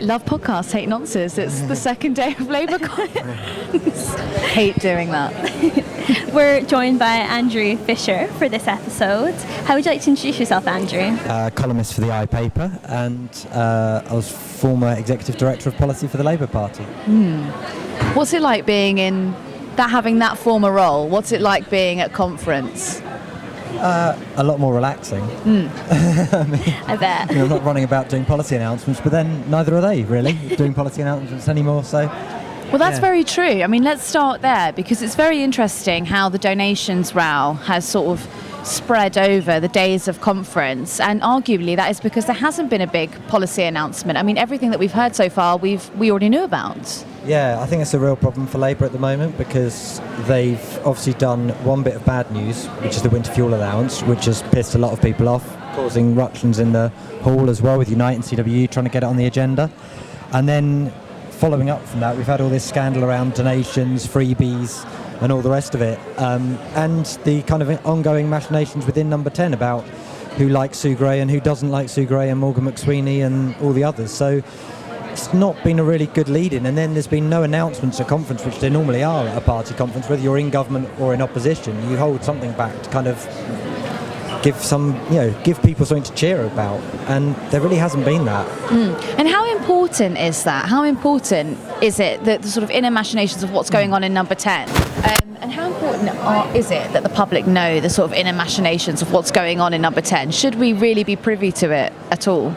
love podcasts, hate nonsense. It's the second day of Labour Conference. Hate doing that. We're joined by Andrew Fisher for this episode. How would you like to introduce yourself, Andrew? Columnist for the I paper, and I was former executive director of policy for the Labour Party. What's it like being in that, having that former role? What's it like being at conference? A lot more relaxing. I bet. I'm not running about doing policy announcements, but then neither are they really doing policy announcements anymore. So, well, that's very true. I mean, let's start there, because it's very interesting how the donations row has sort of spread over the days of conference, and arguably that is because there hasn't been a big policy announcement. I mean, everything that we've heard so far, we already knew about. Yeah, I think it's a real problem for Labour at the moment, because they've obviously done one bit of bad news, which is the winter fuel allowance, which has pissed a lot of people off, causing ructions in the hall as well, with Unite and CWU trying to get it on the agenda. And then following up from that, we've had all this scandal around donations, freebies and all the rest of it, and the kind of ongoing machinations within Number 10 about who likes Sue Gray and who doesn't like Sue Gray, and Morgan McSweeney and all the others. So it's not been a really good lead-in, and then there's been no announcements at conference, which there normally are at a party conference. Whether you're in government or in opposition, you hold something back to kind of give people something to cheer about, and there really hasn't been that. And how important is that? How important is it, the sort of inner machinations of what's going on in Number 10? And how important is it that the public know the sort of inner machinations of what's going on in Number 10? Should we really be privy to it at all?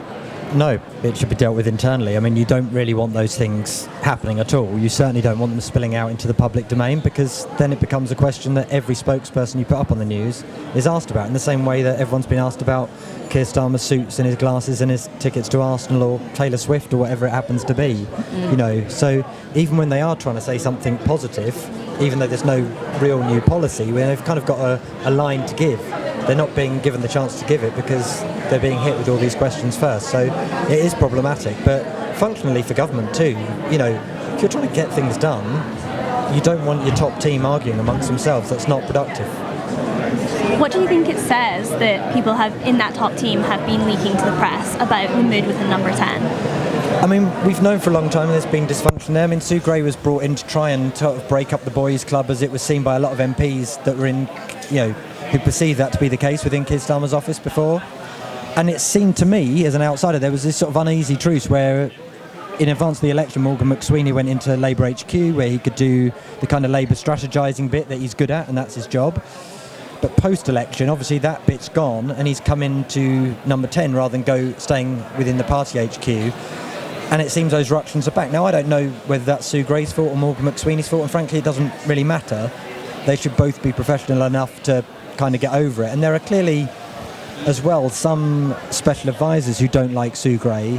No, it should be dealt with internally. I mean, you don't really want those things happening at all. You certainly don't want them spilling out into the public domain, because then it becomes a question that every spokesperson you put up on the news is asked about, in the same way that everyone's been asked about Keir Starmer's suits and his glasses and his tickets to Arsenal or Taylor Swift or whatever it happens to be. So even when they are trying to say something positive, even though there's no real new policy, when they've kind of got a line to give, they're not being given the chance to give it because they're being hit with all these questions first. So it is problematic, but functionally for government too, if you're trying to get things done, you don't want your top team arguing amongst themselves. That's not productive. What do you think it says that people in that top team have been leaking to the press about the mood within Number 10? I mean, we've known for a long time there's been dysfunction there. I mean, Sue Gray was brought in to try and sort of break up the boys' club, as it was seen by a lot of MPs that were in, who perceived that to be the case within Keir Starmer's office before. And it seemed to me, as an outsider, there was this sort of uneasy truce where, in advance of the election, Morgan McSweeney went into Labour HQ, where he could do the kind of Labour strategising bit that he's good at, and that's his job. But post-election, obviously that bit's gone, and he's come into Number 10 rather than staying within the party HQ. And it seems those ructions are back. Now, I don't know whether that's Sue Gray's fault or Morgan McSweeney's fault, and frankly, it doesn't really matter. They should both be professional enough to kind of get over it. And there are clearly, as well, some special advisors who don't like Sue Gray.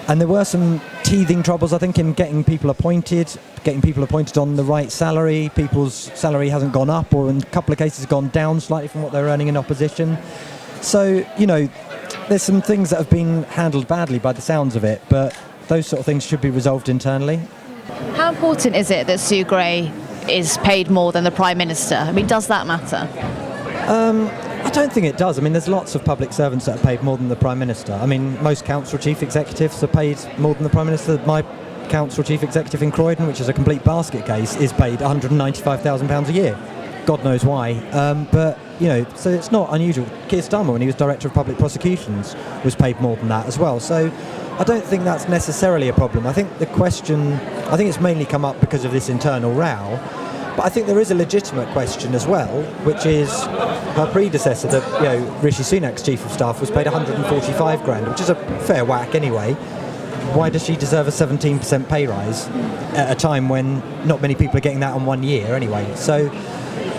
And there were some teething troubles, I think, in getting people appointed on the right salary. People's salary hasn't gone up, or in a couple of cases gone down slightly from what they're earning in opposition. So, there's some things that have been handled badly by the sounds of it, but those sort of things should be resolved internally. How important is it that Sue Gray is paid more than the Prime Minister? I mean, does that matter? I don't think it does. I mean, there's lots of public servants that are paid more than the Prime Minister. I mean, most council chief executives are paid more than the Prime Minister. My council chief executive in Croydon, which is a complete basket case, is paid £195,000 a year. God knows why. But, so it's not unusual. Keir Starmer, when he was Director of Public Prosecutions, was paid more than that as well. So I don't think that's necessarily a problem. I think it's mainly come up because of this internal row. But I think there is a legitimate question as well, which is her predecessor, Rishi Sunak's Chief of Staff, was paid 145 grand, which is a fair whack anyway. Why does she deserve a 17% pay rise at a time when not many people are getting that on 1 year anyway? So,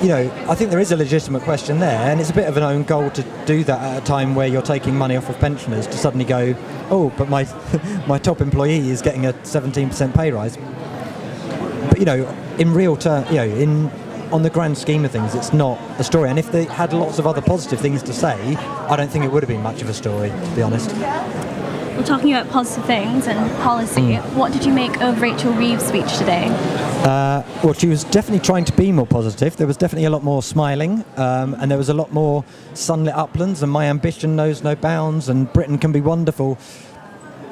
I think there is a legitimate question there, and it's a bit of an own goal to do that at a time where you're taking money off of pensioners, to suddenly go, oh, but my top employee is getting a 17% pay rise. But, in real terms, on the grand scheme of things, it's not a story. And if they had lots of other positive things to say, I don't think it would have been much of a story, to be honest. Well, talking about positive things and policy, what did you make of Rachel Reeves' speech today? Well, she was definitely trying to be more positive. There was definitely a lot more smiling, and there was a lot more sunlit uplands, and my ambition knows no bounds, and Britain can be wonderful.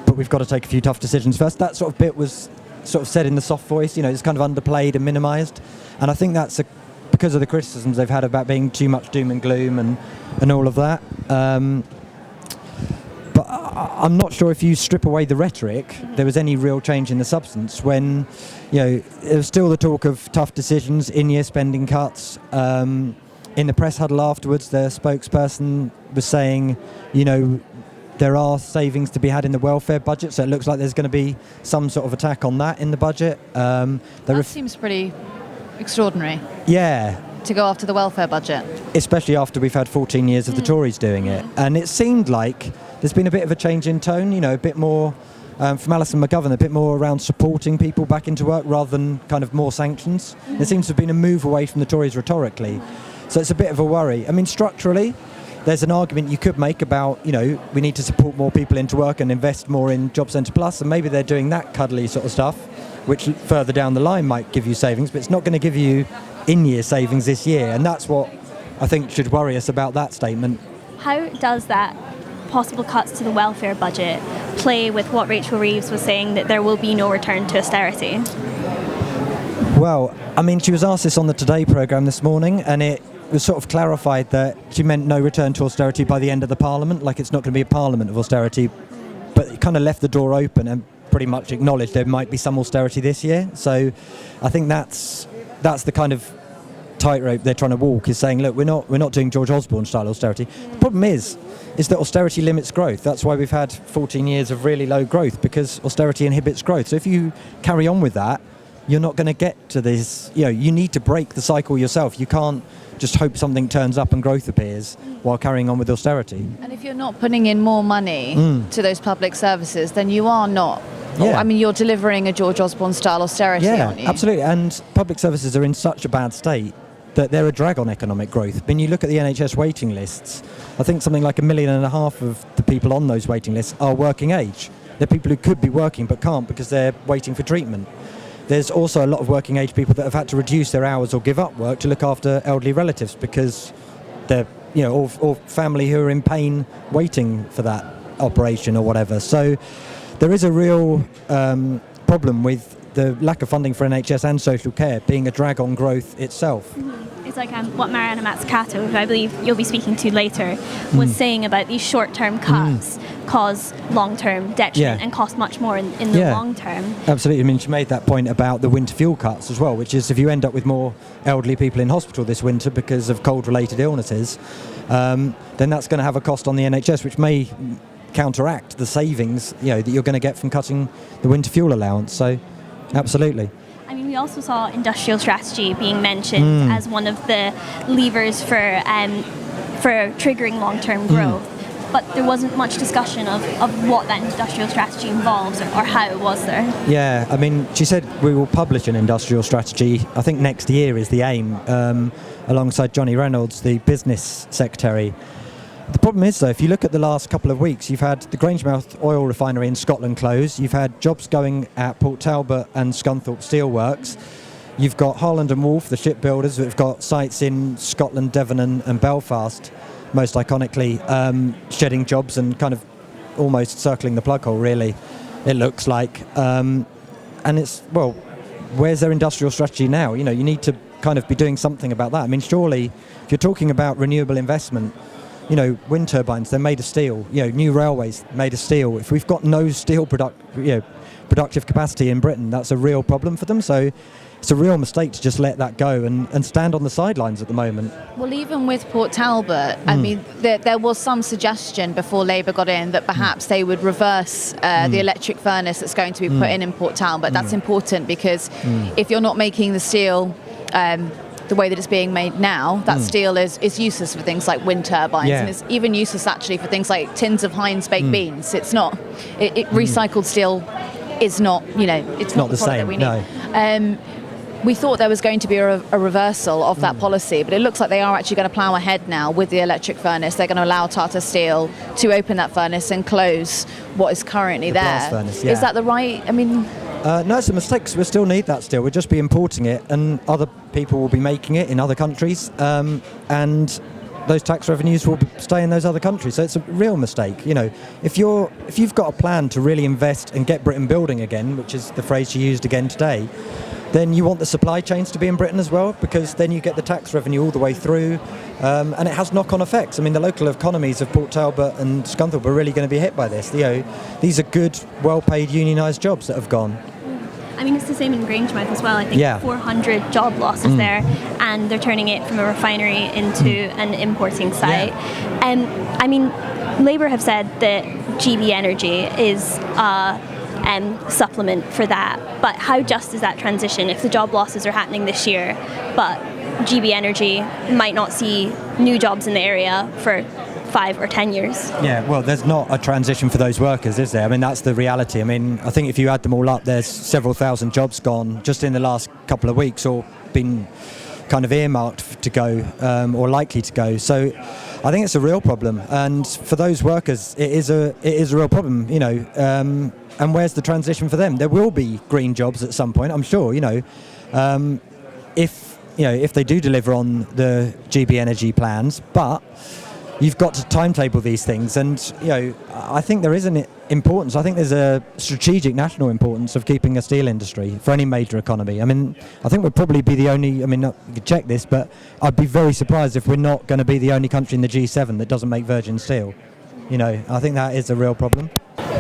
But we've got to take a few tough decisions first. That sort of bit was sort of said in the soft voice, it's kind of underplayed and minimised. And I think that's because of the criticisms they've had about being too much doom and gloom and all of that. But I'm not sure if you strip away the rhetoric, there was any real change in the substance when, there was still the talk of tough decisions, in-year spending cuts. In the press huddle afterwards, the spokesperson was saying, there are savings to be had in the welfare budget, so it looks like there's going to be some sort of attack on that in the budget. That seems pretty extraordinary. Yeah. To go after the welfare budget. Especially after we've had 14 years of the Tories doing it. And it seemed like there's been a bit of a change in tone, a bit more from Alison McGovern, a bit more around supporting people back into work rather than kind of more sanctions. There seems to have been a move away from the Tories rhetorically. So it's a bit of a worry. I mean, structurally, there's an argument you could make about, we need to support more people into work and invest more in Job Centre Plus, and maybe they're doing that cuddly sort of stuff, which further down the line might give you savings, but it's not going to give you in-year savings this year, and that's what I think should worry us about that statement. How does that possible cuts to the welfare budget play with what Rachel Reeves was saying, that there will be no return to austerity? Well, I mean, she was asked this on the Today programme this morning, and it was sort of clarified that she meant no return to austerity by the end of the Parliament, like it's not going to be a Parliament of austerity, but it kind of left the door open and pretty much acknowledged there might be some austerity this year. So I think that's the kind of tightrope they're trying to walk, is saying, look, we're not doing George Osborne style austerity. The problem is that austerity limits growth. That's why we've had 14 years of really low growth, because austerity inhibits growth. So if you carry on with that, you're not going to get to this, you need to break the cycle yourself. You can't just hope something turns up and growth appears while carrying on with austerity. And if you're not putting in more money to those public services, then you are not. Yeah. I mean, you're delivering a George Osborne style austerity, aren't you? Yeah, absolutely. And public services are in such a bad state that they're a drag on economic growth. When you look at the NHS waiting lists, I think something like 1.5 million of the people on those waiting lists are working age. They're people who could be working but can't because they're waiting for treatment. There's also a lot of working age people that have had to reduce their hours or give up work to look after elderly relatives because they're, or family who are in pain waiting for that operation or whatever. So there is a real problem with the lack of funding for NHS and social care being a drag on growth itself. It's like what Mariana Mazzucato, who I believe you'll be speaking to later, was saying about these short-term cuts cause long-term detriment and cost much more in the long term. Absolutely. I mean, she made that point about the winter fuel cuts as well, which is if you end up with more elderly people in hospital this winter because of cold-related illnesses, then that's going to have a cost on the NHS, which may counteract the savings that you're going to get from cutting the winter fuel allowance. So absolutely. I mean, we also saw industrial strategy being mentioned as one of the levers for triggering long-term growth. But there wasn't much discussion of what that industrial strategy involves or how, was there? Yeah, I mean, she said we will publish an industrial strategy, I think next year is the aim, alongside Johnny Reynolds, the business secretary. The problem is, though, if you look at the last couple of weeks, you've had the Grangemouth oil refinery in Scotland close, you've had jobs going at Port Talbot and Scunthorpe Steelworks, you've got Harland and Wolff, the shipbuilders, who've got sites in Scotland, Devon and Belfast, most iconically, shedding jobs and kind of almost circling the plug hole, really, it looks like. And it's, well, where's their industrial strategy now? You need to kind of be doing something about that. I mean, surely, if you're talking about renewable investment, wind turbines, they're made of steel. New railways made of steel. If we've got no steel productive capacity in Britain, that's a real problem for them. So it's a real mistake to just let that go and stand on the sidelines at the moment. Well, even with Port Talbot, I mean, there was some suggestion before Labour got in that perhaps they would reverse the electric furnace that's going to be put in Port Talbot. That's important because if you're not making the steel the way that it's being made now, that steel is useless for things like wind turbines, and it's even useless actually for things like tins of Heinz baked beans. It's not. Recycled steel is not. It's not the same. That we need. We thought there was going to be a reversal of that policy, but it looks like they are actually going to plough ahead now with the electric furnace. They're going to allow Tata Steel to open that furnace and close what is currently there. Blast furnace, Is that the right? I mean. No, it's a mistake because we still need that steel. We'll just be importing it, and other people will be making it in other countries. And those tax revenues will stay in those other countries. So it's a real mistake. You know, if you've got a plan to really invest and get Britain building again, which is the phrase you used again today, then you want the supply chains to be in Britain as well, because then you get the tax revenue all the way through, and it has knock-on effects. I mean, the local economies of Port Talbot and Scunthorpe are really going to be hit by this. You know, these are good, well-paid, unionised jobs that have gone. I mean, it's the same in Grangemouth as well. I think 400 job losses there, and they're turning it from a refinery into an importing site. And I mean, Labour have said that GB Energy is supplement for that, but how just is that transition if the job losses are happening this year, but GB Energy might not see new jobs in the area for 5 or 10 years? Yeah, well, there's not a transition for those workers, is there? I mean, that's the reality. I mean, I think if you add them all up, there's several thousand jobs gone just in the last couple of weeks, or been kind of earmarked to go, or likely to go. So I think it's a real problem, and for those workers, it is a real problem. You know, and where's the transition for them? There will be green jobs at some point, I'm sure. You know, if they do deliver on the GB Energy plans, but you've got to timetable these things, and you know, I think there is an importance. I think there's a strategic national importance of keeping a steel industry for any major economy. I mean, I think we'll probably be the only. I mean, you could check this, but I'd be very surprised if we're not going to be the only country in the G7 that doesn't make virgin steel. You know, I think that is a real problem.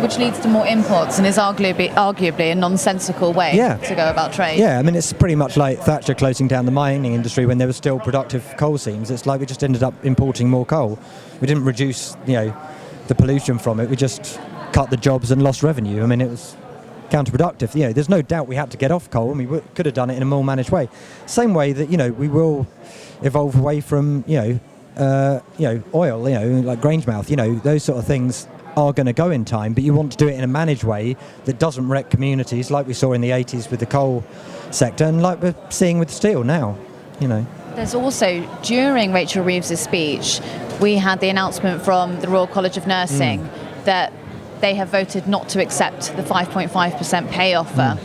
Which leads to more imports and is arguably a nonsensical way to go about trade. Yeah, I mean, it's pretty much like Thatcher closing down the mining industry when there were still productive coal seams. It's like we just ended up importing more coal. We didn't reduce, you know, the pollution from it. We just cut the jobs and lost revenue. I mean, it was counterproductive. You know, there's no doubt we had to get off coal, and we could have done it in a more managed way. Same way that, you know, we will evolve away from, oil, like Grangemouth, those sort of things are going to go in time, but you want to do it in a managed way that doesn't wreck communities like we saw in the 80s with the coal sector and like we're seeing with steel now, There's also, during Rachel Reeves' speech, we had the announcement from the Royal College of Nursing that they have voted not to accept the 5.5% pay offer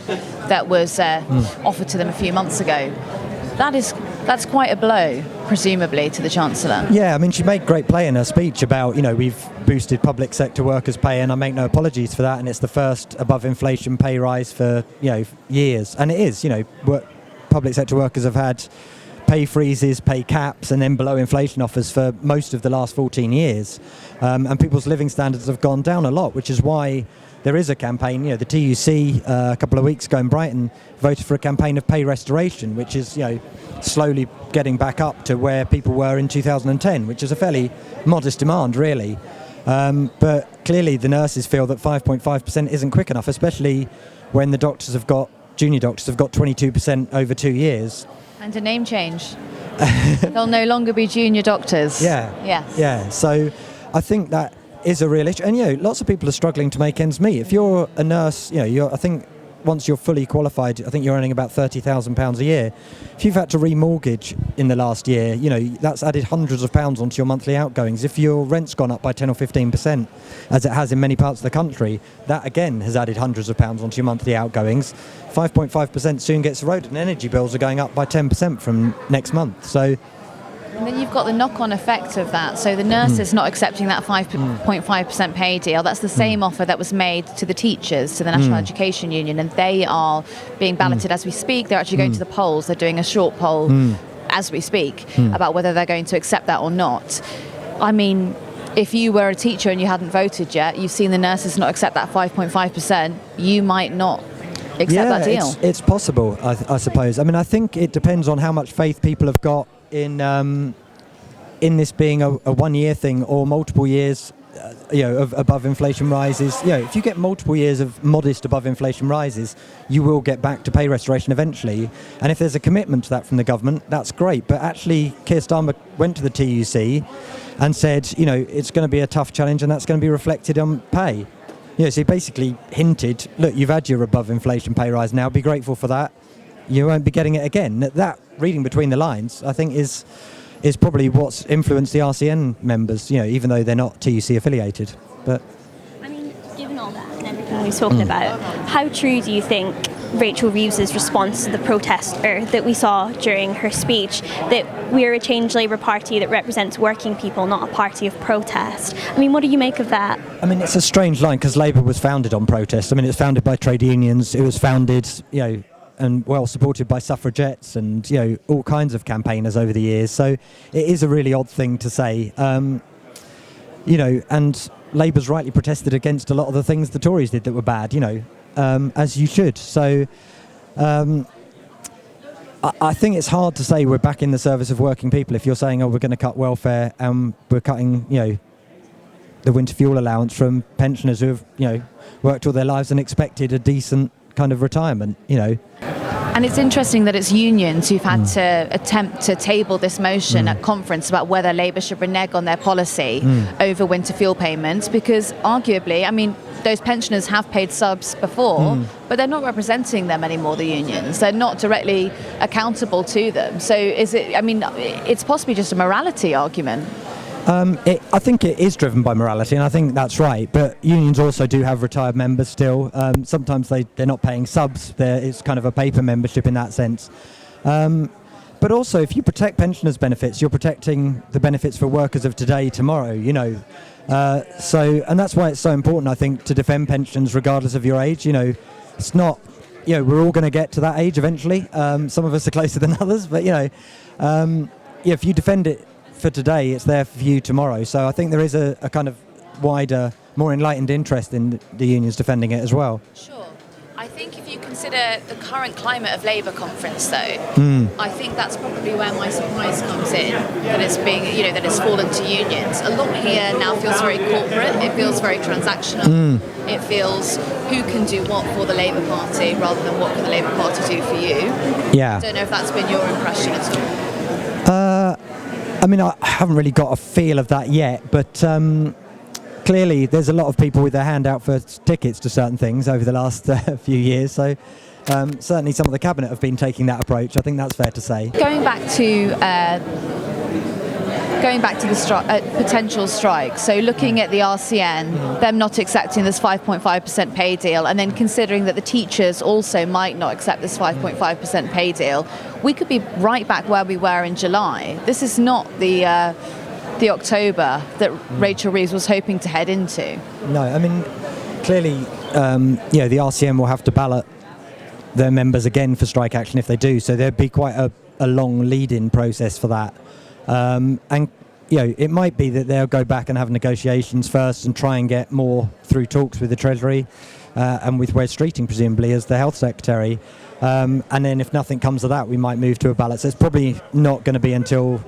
that was offered to them a few months ago. That's quite a blow, presumably, to the Chancellor. Yeah, I mean, she made great play in her speech about, we've boosted public sector workers' pay, and I make no apologies for that, and it's the first above-inflation pay rise for, years. And it is, public sector workers have had pay freezes, pay caps, and then below inflation offers for most of the last 14 years. And people's living standards have gone down a lot, which is why there is a campaign. The TUC a couple of weeks ago in Brighton voted for a campaign of pay restoration, which is slowly getting back up to where people were in 2010, which is a fairly modest demand, really. But clearly the nurses feel that 5.5% isn't quick enough, especially when the junior doctors have got 22% over 2 years. And a name change. They'll no longer be junior doctors. Yeah. Yes. Yeah. So I think that is a real issue. And, lots of people are struggling to make ends meet. If you're a nurse, I think once you're fully qualified, I think you're earning about £30,000 a year. If you've had to remortgage in the last year, that's added hundreds of pounds onto your monthly outgoings. If your rent's gone up by 10 or 15%, as it has in many parts of the country, that again has added hundreds of pounds onto your monthly outgoings. 5.5% soon gets eroded, and energy bills are going up by 10% from next month. So. And then you've got the knock-on effect of that. So the nurses not accepting that 5.5% pay deal, that's the same offer that was made to the teachers, to the National Education Union, and they are being balloted as we speak. They're actually going to the polls. They're doing a short poll as we speak about whether they're going to accept that or not. I mean, if you were a teacher and you hadn't voted yet, you've seen the nurses not accept that 5.5%, you might not accept that deal. It's possible, I suppose. I mean, I think it depends on how much faith people have got in this being a 1 year thing or multiple years of above inflation rises. If you get multiple years of modest above inflation rises, you will get back to pay restoration eventually, and if there's a commitment to that from the government, that's great. But actually Keir Starmer went to the TUC and said it's going to be a tough challenge, and that's going to be reflected on pay. So he basically hinted, look, you've had your above inflation pay rise now, be grateful for that, you won't be getting it again. That, reading between the lines, I think is probably what's influenced the RCN members, even though they're not TUC affiliated. But I mean, given all that and everything we've spoken about, how true do you think Rachel Reeves' response to the protester that we saw during her speech, that we're a changed Labour Party that represents working people, not a party of protest. I mean, what do you make of that? I mean, it's a strange line because Labour was founded on protest. I mean, it's founded by trade unions. It was founded, and well supported by suffragettes and, all kinds of campaigners over the years. So it is a really odd thing to say, and Labour's rightly protested against a lot of the things the Tories did that were bad, as you should. So I think it's hard to say we're back in the service of working people if you're saying, we're going to cut welfare and we're cutting, the winter fuel allowance from pensioners who have, worked all their lives and expected a decent kind of retirement, And it's interesting that it's unions who've had to attempt to table this motion at conference about whether Labour should renege on their policy over winter fuel payments, because arguably, I mean, those pensioners have paid subs before, but they're not representing them anymore, the unions. They're not directly accountable to them. So it's possibly just a morality argument. I think it is driven by morality, and I think that's right. But unions also do have retired members still. Sometimes they're not paying subs. It's kind of a paper membership in that sense. But also, if you protect pensioners' benefits, you're protecting the benefits for workers of today, tomorrow, and that's why it's so important, I think, to defend pensions regardless of your age. It's not, we're all going to get to that age eventually. Some of us are closer than others, but, if you defend it for today, it's there for you tomorrow. So I think there is a kind of wider, more enlightened interest in the unions defending it as well. Sure. I think if you consider the current climate of Labour conference, though, I think that's probably where my surprise comes in, that it's being, that it's fallen to unions. A lot here now feels very corporate. It feels very transactional. It feels who can do what for the Labour Party rather than what can the Labour Party do for you. Yeah. I don't know if that's been your impression at all. I haven't really got a feel of that yet, but clearly there's a lot of people with their hand out for tickets to certain things over the last few years. So certainly some of the cabinet have been taking that approach. I think that's fair to say. Going back to the potential strike, so looking at the RCN, them not accepting this 5.5% pay deal, and then considering that the teachers also might not accept this 5.5% pay deal, we could be right back where we were in July. This is not the October that Rachel Reeves was hoping to head into. No, clearly, the RCN will have to ballot their members again for strike action if they do, so there'd be quite a long lead-in process for that. It might be that they'll go back and have negotiations first and try and get more through talks with the Treasury and with Wes Streeting, presumably, as the Health Secretary. And then if nothing comes of that, we might move to a ballot. So it's probably not going to be until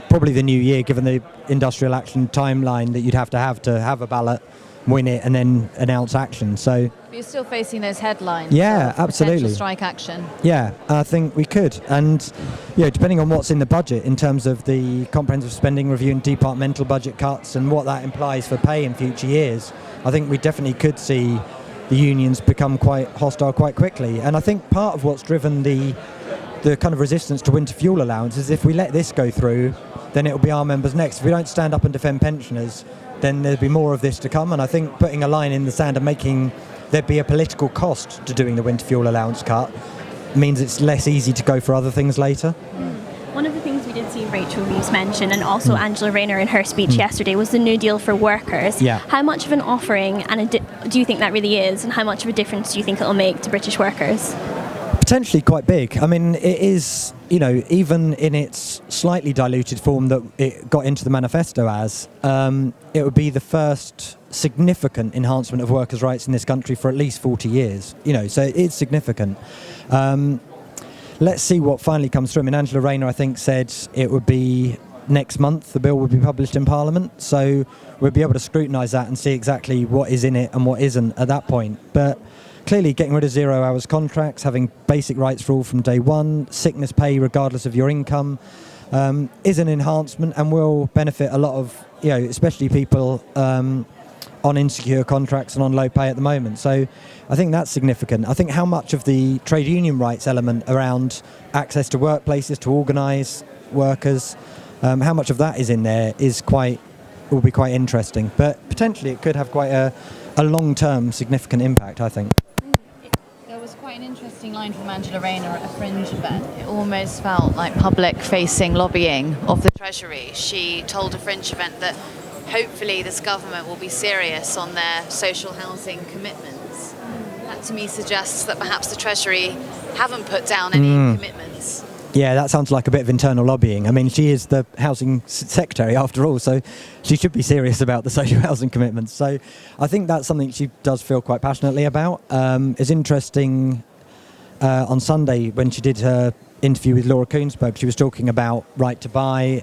probably the new year, given the industrial action timeline that you'd have a ballot, win it, and then announce action. So But you're still facing those headlines. Yeah, of absolutely. Potential strike action. Yeah, I think we could. And depending on what's in the budget in terms of the comprehensive spending review and departmental budget cuts and what that implies for pay in future years, I think we definitely could see the unions become quite hostile quite quickly. And I think part of what's driven the kind of resistance to winter fuel allowance is if we let this go through, then it'll be our members next. If we don't stand up and defend pensioners, then there'll be more of this to come. And I think putting a line in the sand and making there be a political cost to doing the winter fuel allowance cut means it's less easy to go for other things later. One of the things we did see Rachel Reeves mention, and also Angela Rayner in her speech yesterday, was the New Deal for workers. Yeah. How much of an offering do you think that really is, and how much of a difference do you think it'll make to British workers? Potentially quite big. It is, even in its slightly diluted form that it got into the manifesto as, it would be the first significant enhancement of workers' rights in this country for at least 40 years. So it's significant. Let's see what finally comes through. Angela Rayner, I think, said it would be next month the bill would be published in Parliament, so we'll be able to scrutinise that and see exactly what is in it and what isn't at that point. But clearly getting rid of 0 hours contracts, having basic rights for all from day one, sickness pay regardless of your income, is an enhancement and will benefit a lot of, especially people on insecure contracts and on low pay at the moment. So I think that's significant. I think how much of the trade union rights element around access to workplaces to organise workers, how much of that is in there will be quite interesting. But potentially it could have quite a long-term significant impact, I think. There was quite quite an interesting line from Angela Rayner at a Fringe event. It almost felt like public-facing lobbying of the Treasury. She told a Fringe event that hopefully this government will be serious on their social housing commitments. That to me suggests that perhaps the Treasury haven't put down any commitments. Yeah, that sounds like a bit of internal lobbying. I mean, she is the housing secretary after all, so she should be serious about the social housing commitments. So I think that's something she does feel quite passionately about. It's interesting, on Sunday when she did her interview with Laura Koonsberg, she was talking about right to buy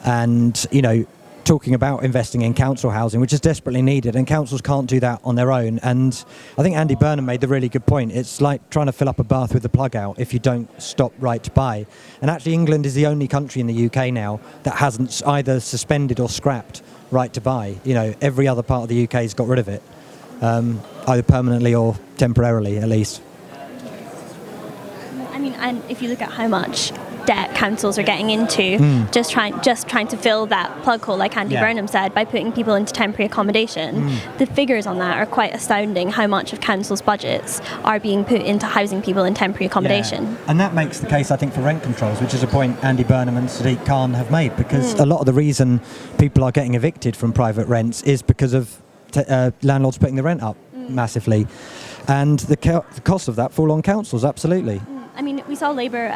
and, you know, talking about investing in council housing, which is desperately needed, and councils can't do that on their own. And I think Andy Burnham made the really good point. It's like trying to fill up a bath with the plug out if you don't stop right to buy. And actually England is the only country in the UK now that hasn't either suspended or scrapped right to buy. You know, every other part of the UK has got rid of it, either permanently or temporarily at least. I mean, and if you look at how much debt councils are getting into, just trying to fill that plug hole, like Andy Burnham said, by putting people into temporary accommodation, the figures on that are quite astounding. How much of councils' budgets are being put into housing people in temporary accommodation? Yeah. And that makes the case, I think, for rent controls, which is a point Andy Burnham and Sadiq Khan have made, because a lot of the reason people are getting evicted from private rents is because of landlords putting the rent up massively, and the cost of that fall on councils. Absolutely. I mean, we saw Labour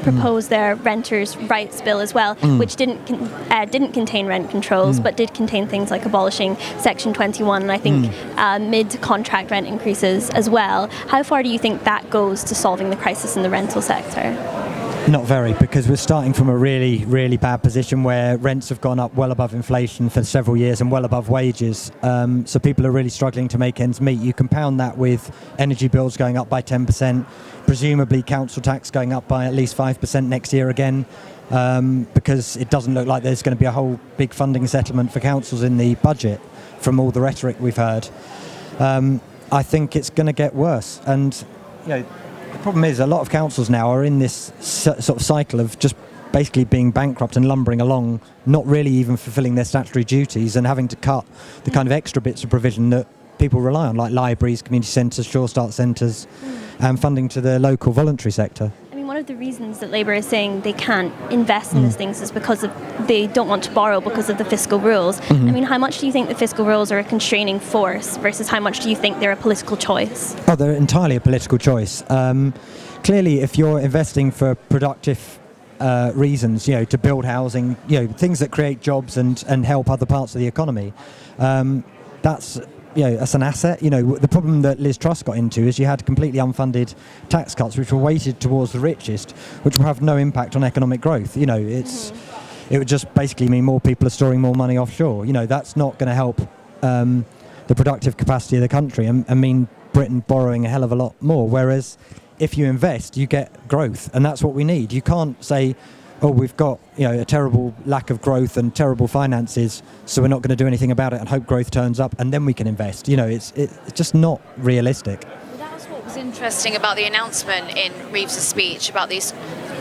propose their renters' rights bill as well, which didn't contain rent controls, but did contain things like abolishing Section 21, and I think mid-contract rent increases as well. How far do you think that goes to solving the crisis in the rental sector? Not very, because we're starting from a really, really bad position where rents have gone up well above inflation for several years and well above wages. So people are really struggling to make ends meet. You compound that with energy bills going up by 10%, presumably council tax going up by at least 5% next year again, because it doesn't look like there's going to be a whole big funding settlement for councils in the budget from all the rhetoric we've heard. I think it's going to get worse. And, you know, the problem is a lot of councils now are in this sort of cycle of just basically being bankrupt and lumbering along, not really even fulfilling their statutory duties and having to cut the kind of extra bits of provision that people rely on, like libraries, community centres, Sure Start centres, and funding to the local voluntary sector. I mean, one of the reasons that Labour is saying they can't invest in these things is because they don't want to borrow because of the fiscal rules. I mean, how much do you think the fiscal rules are a constraining force versus how much do you think they're a political choice? Oh, they're entirely a political choice. Clearly, if you're investing for productive reasons, you know, to build housing, you know, things that create jobs and help other parts of the economy, that's an asset. You know, the problem that Liz Truss got into is you had completely unfunded tax cuts which were weighted towards the richest, which will have no impact on economic growth. You know, it would just basically mean more people are storing more money offshore. You know, that's not going to help the productive capacity of the country and mean Britain borrowing a hell of a lot more. Whereas if you invest, you get growth, and that's what we need. You can't say, oh, we've got, you know, a terrible lack of growth and terrible finances, so we're not going to do anything about it and hope growth turns up and then we can invest. You know, it's just not realistic. Well, that was what was interesting about the announcement in Reeves' speech about these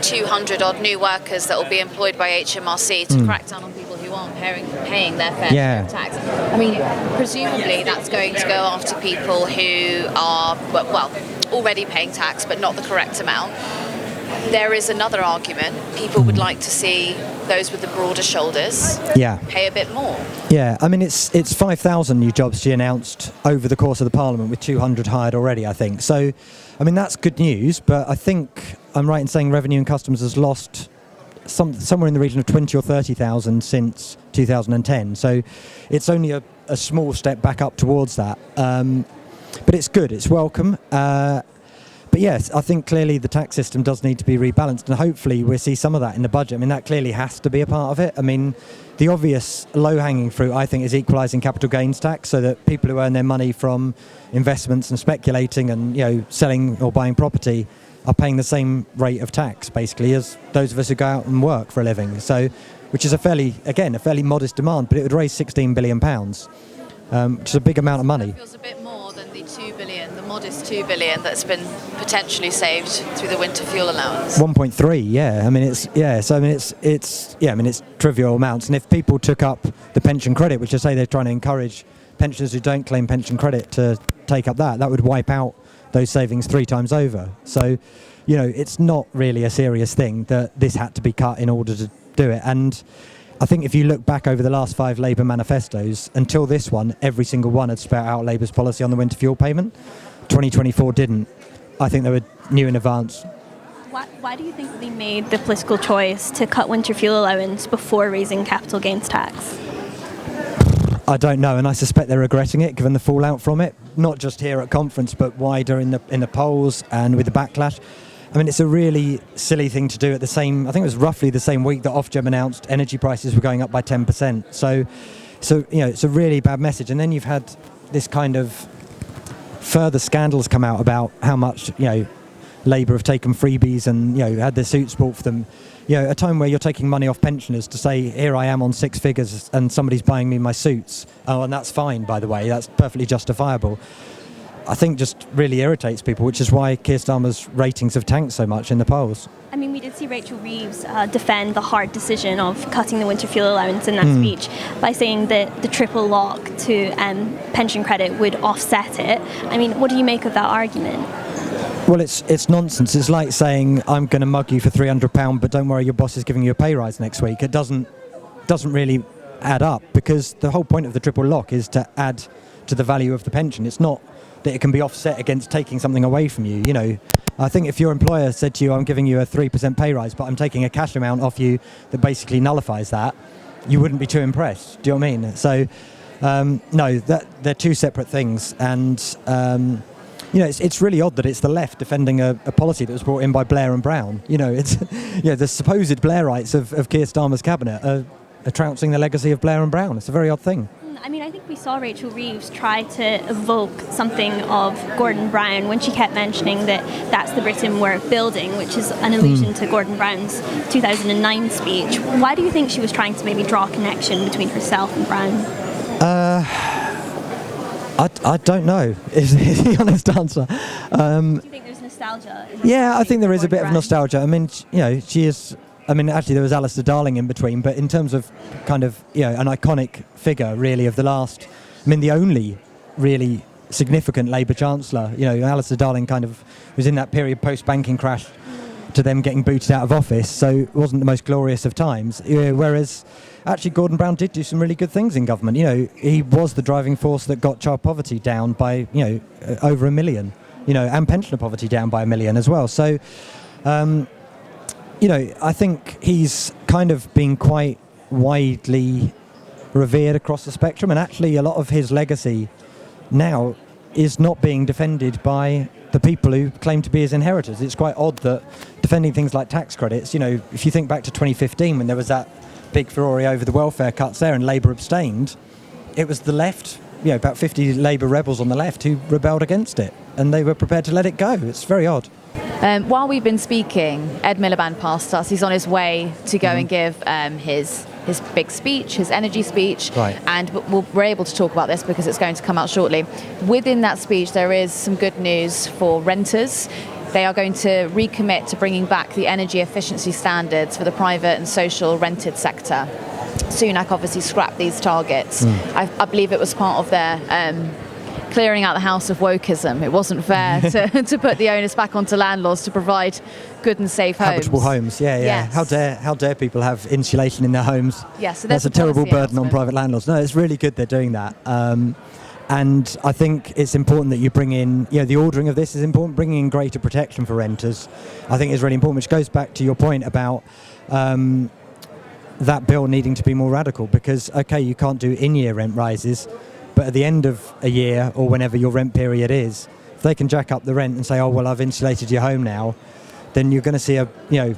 200 odd new workers that will be employed by HMRC to crack down on people who aren't paying their fair share of tax. I mean, presumably that's going to go after people who are, well, already paying tax but not the correct amount. There is another argument. People would like to see those with the broader shoulders pay a bit more. Yeah, I mean, it's 5,000 new jobs she announced over the course of the Parliament, with 200 hired already, I think. So, I mean, that's good news, but I think I'm right in saying Revenue and Customs has lost somewhere in the region of 20 or 30,000 since 2010. So it's only a small step back up towards that. But it's good, it's welcome. But yes, I think clearly the tax system does need to be rebalanced, and hopefully we'll see some of that in the budget. I mean, that clearly has to be a part of it. I mean, the obvious low-hanging fruit, I think, is equalising capital gains tax so that people who earn their money from investments and speculating and, you know, selling or buying property are paying the same rate of tax, basically, as those of us who go out and work for a living. So, which is a fairly modest demand, but it would raise £16 billion, which is a big amount of money. It feels a bit more than the 2 billion, the modest 2 billion that's been potentially saved through the winter fuel allowance. 1.3, yeah. I mean, it's trivial amounts. And if people took up the pension credit, which I say they're trying to encourage pensioners who don't claim pension credit to take up that would wipe out those savings 3 times over. So, you know, it's not really a serious thing that this had to be cut in order to do it. And I think if you look back over the last 5 Labour manifestos, until this one, every single one had spelled out Labour's policy on the winter fuel payment. 2024 didn't. I think they were knew in advance. Why do you think they made the political choice to cut winter fuel allowance before raising capital gains tax? I don't know, and I suspect they're regretting it, given the fallout from it, not just here at conference, but wider in the polls and with the backlash. I mean, it's a really silly thing to do at the same, I think it was roughly the same week that Ofgem announced energy prices were going up by 10%. So you know, it's a really bad message. And then you've had this kind of further scandals come out about how much, you know, Labour have taken freebies and, you know, had their suits bought for them. You know, a time where you're taking money off pensioners to say, here I am on 6 figures and somebody's buying me my suits. Oh, and that's fine, by the way. That's perfectly justifiable. I think just really irritates people, which is why Keir Starmer's ratings have tanked so much in the polls. I mean, we did see Rachel Reeves defend the hard decision of cutting the winter fuel allowance in that speech by saying that the triple lock to pension credit would offset it. I mean, what do you make of that argument? Well, it's nonsense. It's like saying, I'm going to mug you for £300, but don't worry, your boss is giving you a pay rise next week. It doesn't really add up, because the whole point of the triple lock is to add to the value of the pension. It's not that it can be offset against taking something away from you. You know, I think if your employer said to you, I'm giving you a 3% pay rise, but I'm taking a cash amount off you that basically nullifies that, you wouldn't be too impressed. Do you know what I mean? So, no, they're two separate things. And, you know, it's really odd that it's the left defending a policy that was brought in by Blair and Brown. You know, it's the supposed Blairites of Keir Starmer's cabinet are trouncing the legacy of Blair and Brown. It's a very odd thing. I mean, I think we saw Rachel Reeves try to evoke something of Gordon Brown when she kept mentioning that that's the Britain we're building, which is an allusion to Gordon Brown's 2009 speech. Why do you think she was trying to maybe draw a connection between herself and Brown? I don't know, is the honest answer. Do you think there's nostalgia? Yeah, I think there is a bit of nostalgia. I mean, you know, she is... I mean, actually, there was Alistair Darling in between, but in terms of kind of, you know, an iconic figure, really, of the last... I mean, the only really significant Labour Chancellor, you know, Alistair Darling kind of was in that period post-banking crash to them getting booted out of office, so it wasn't the most glorious of times. You know, whereas, actually, Gordon Brown did do some really good things in government. You know, he was the driving force that got child poverty down by, you know, over 1 million, you know, and pensioner poverty down by 1 million as well. So... you know, I think he's kind of been quite widely revered across the spectrum, and actually a lot of his legacy now is not being defended by the people who claim to be his inheritors. It's quite odd that defending things like tax credits, you know, if you think back to 2015 when there was that big furore over the welfare cuts there and Labour abstained, it was the left, you know, about 50 Labour rebels on the left who rebelled against it, and they were prepared to let it go. It's very odd. While we've been speaking, Ed Miliband passed us. He's on his way to go and give his big speech, his energy speech. Right. And we're able to talk about this because it's going to come out shortly. Within that speech, there is some good news for renters. They are going to recommit to bringing back the energy efficiency standards for the private and social rented sector. Sunak obviously scrapped these targets. I believe it was part of their... clearing out the house of wokeism. It wasn't fair to put the onus back onto landlords to provide good and safe homes. Habitable homes, yeah. Yes. How dare people have insulation in their homes? Yes, so that's a terrible burden on private landlords. No, it's really good they're doing that. And I think it's important that you bring in, you know, the ordering of this is important, bringing in greater protection for renters, I think is really important, which goes back to your point about that bill needing to be more radical, because, okay, you can't do in-year rent rises, but at the end of a year or whenever your rent period is, if they can jack up the rent and say, oh, well, I've insulated your home now, then you're going to see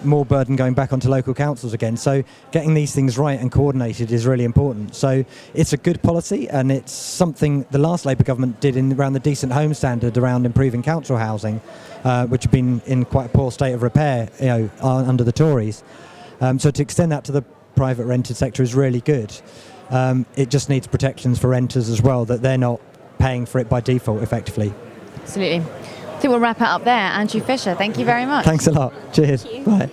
more burden going back onto local councils again. So getting these things right and coordinated is really important. So it's a good policy, and it's something the last Labour government did around the decent home standard around improving council housing, which had been in quite a poor state of repair, you know, under the Tories. So to extend that to the private rented sector is really good. It just needs protections for renters as well, that they're not paying for it by default, effectively. Absolutely. I think we'll wrap it up there. Andrew Fisher, thank you very much. Thanks a lot. Cheers. Thank you. Bye.